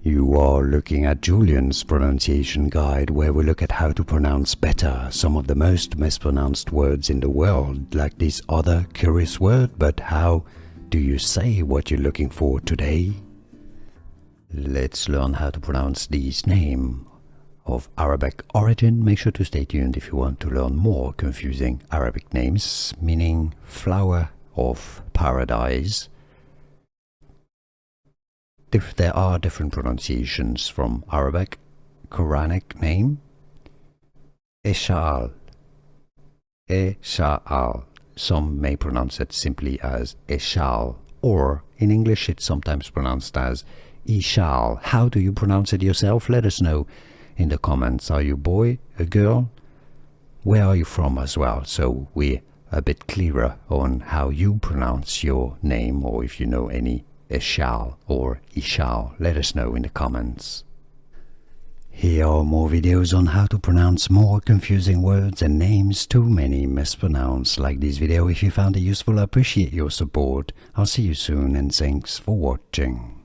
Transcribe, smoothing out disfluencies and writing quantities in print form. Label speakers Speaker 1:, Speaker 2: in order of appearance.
Speaker 1: You are looking at Julian's pronunciation guide, where we look at how to pronounce better some of the most mispronounced words in the world, like this other curious word. But how do you say what you're looking for today? Let's learn how to pronounce these names of Arabic origin. Make sure to stay tuned if you want to learn more confusing Arabic names, meaning flower of paradise. There are different pronunciations from Arabic. Quranic name, Eshaal. Eshaal. Some may pronounce it simply as Eshaal, or in English it's sometimes pronounced as Eshaal. How do you pronounce it yourself? Let us know in the comments. Are you a boy, a girl? Where are you from as well? So we're a bit clearer on how you pronounce your name, or if you know any Eshaal or Eshaal, let us know in the comments. Here are more videos on how to pronounce more confusing words and names too many mispronounced. Like this video if you found it useful. I appreciate your support. I'll see you soon and thanks for watching.